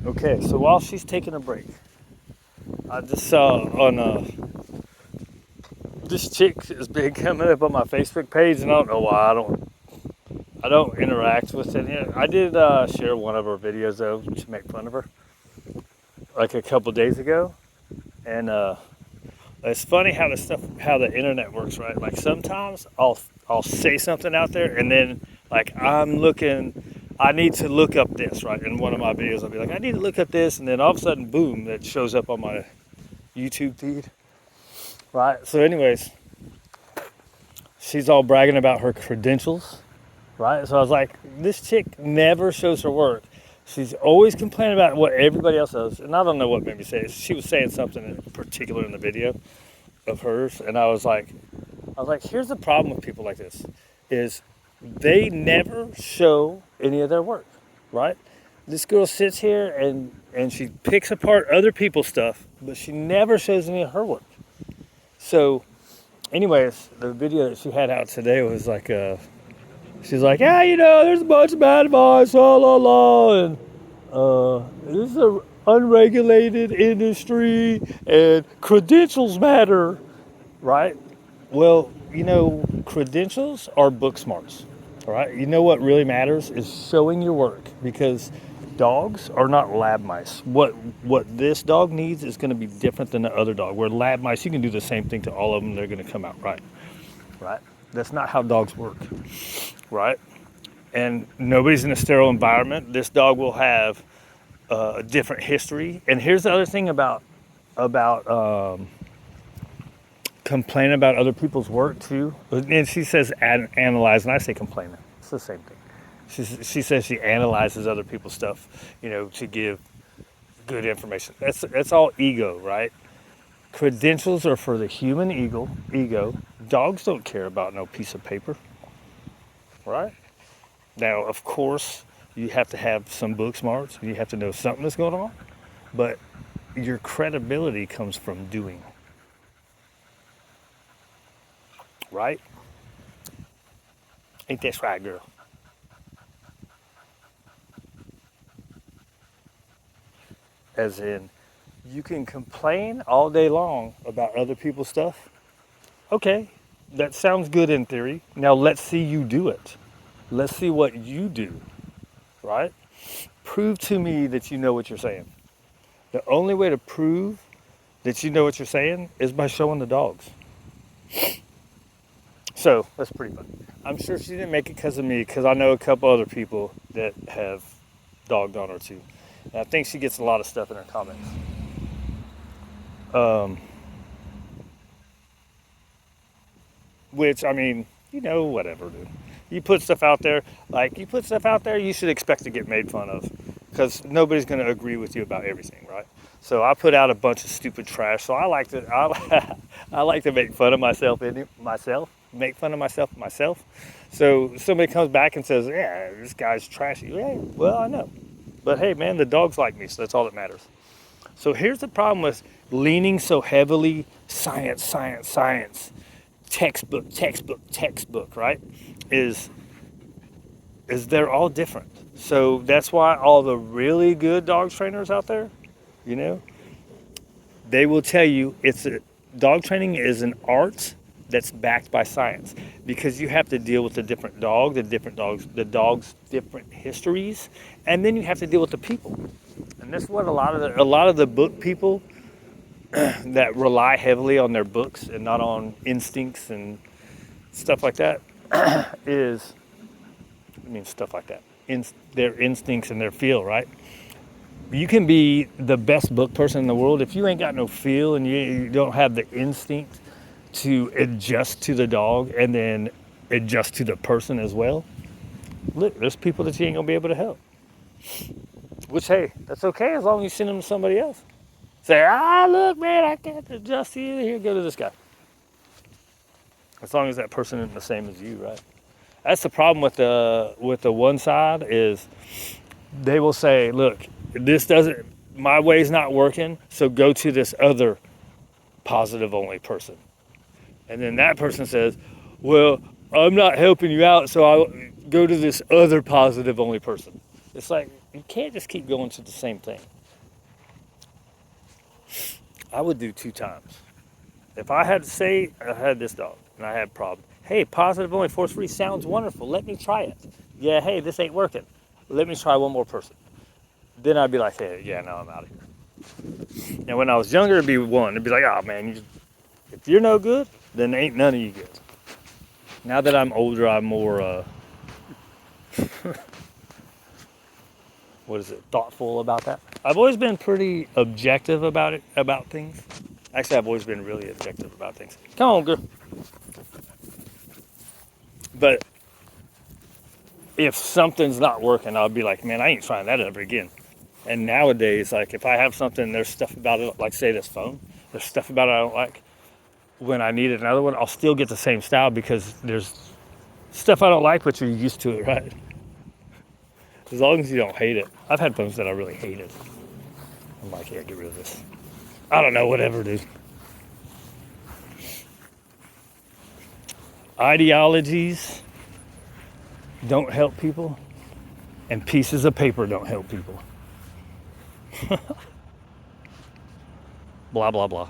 Okay, so while she's taking a break, I just saw on this chick has been coming up on my Facebook page, and I don't know why I don't interact with it. I did share one of her videos though to make fun of her, like a couple days ago, and it's funny how the internet works, right? Like sometimes I'll say something out there, and then like I need to look up this, right? In one of my videos, I'll be like, I need to look up this, and then all of a sudden, boom, that shows up on my YouTube feed, right? So, anyways, she's all bragging about her credentials, right? So I was like, this chick never shows her work. She's always complaining about what everybody else does, and I don't know what made me say it. She was saying something in particular in the video of hers, and I was like, here's the problem with people like this, is they never show any of their work, right? This girl sits here and she picks apart other people's stuff, but she never shows any of her work. So, anyways, the video that she had out today was like, she's like, yeah, there's a bunch of bad advice, la la la, and this is an unregulated industry, and credentials matter, right? Well, credentials are book smarts, all right? You know what really matters is showing your work, because dogs are not lab mice. What this dog needs is going to be different than the other dog. Where lab mice, you can do the same thing to all of them, they're going to come out right, right? That's not how dogs work, right? And nobody's in a sterile environment. This dog will have a different history. And here's the other thing about complaining about other people's work too. And she says analyze, and I say complaining. It's the same thing. She says she analyzes other people's stuff, to give good information. That's all ego, right? Credentials are for the human ego. Dogs don't care about no piece of paper, right? Now, of course, you have to have some book smarts. You have to know something that's going on, but your credibility comes from doing, right? Ain't that right, girl? As in, you can complain all day long about other people's stuff. Okay, that sounds good in theory. Now let's see you do it. Let's see what you do, right? Prove to me that you know what you're saying. The only way to prove that you know what you're saying is by showing the dogs. So that's pretty funny. I'm sure she didn't make it because of me, because I know a couple other people that have dogged on her too. And I think she gets a lot of stuff in her comments. Um, which, I mean, whatever, dude. You put stuff out there, you should expect to get made fun of, because nobody's going to agree with you about everything, right? So I put out a bunch of stupid trash. So I like to, I like to make fun of myself, make fun of myself. So somebody comes back and says, yeah, this guy's trashy. Yeah, well, I know. But hey, man, the dogs like me, so that's all that matters. So here's the problem with leaning so heavily science, science, science, textbook, right? Is they're all different. So that's why all the really good dog trainers out there, they will tell you dog training is an art that's backed by science, because you have to deal with the different dog, the dog's different histories, and then you have to deal with the people. And that's what a lot of the book people that rely heavily on their books and not on instincts and stuff like that stuff like that. Their instincts and their feel, right? You can be the best book person in the world if you ain't got no feel and you don't have the instinct to adjust to the dog and then adjust to the person as well. Look, there's people that you ain't gonna be able to help. Which, hey, that's okay as long as you send them to somebody else. Say, look, man, I can't adjust to you. Here, go to this guy. As long as that person isn't the same as you, right? That's the problem with the one side, is they will say, look, my way's not working, so go to this other positive only person. And then that person says, well, I'm not helping you out, so I'll go to this other positive only person. It's like, You can't just keep going to the same thing. I would do 2 times. If I had to say I had this dog and I had a problem, hey, positive only force free sounds wonderful. Let me try it. Yeah, hey, this ain't working. Let me try one more person. Then I'd be like, hey, yeah, no, I'm out of here. And when I was younger, it'd be 1. It'd be like, oh man, if you're no good, then ain't none of you good. Now that I'm older, I'm more, thoughtful about that. I've always been pretty objective about things. Actually, I've always been really objective about things. Come on, girl. But if something's not working, I'll be like, man, I ain't trying that ever again. And nowadays, like if I have something, there's stuff about it, like say this phone, there's stuff about it I don't like. When I need another one, I'll still get the same style because there's stuff I don't like, but you're used to it, right? As long as you don't hate it. I've had phones that I really hated. I'm like, yeah, get rid of this. I don't know, whatever, dude. Ideologies don't help people, and pieces of paper don't help people. Blah, blah, blah.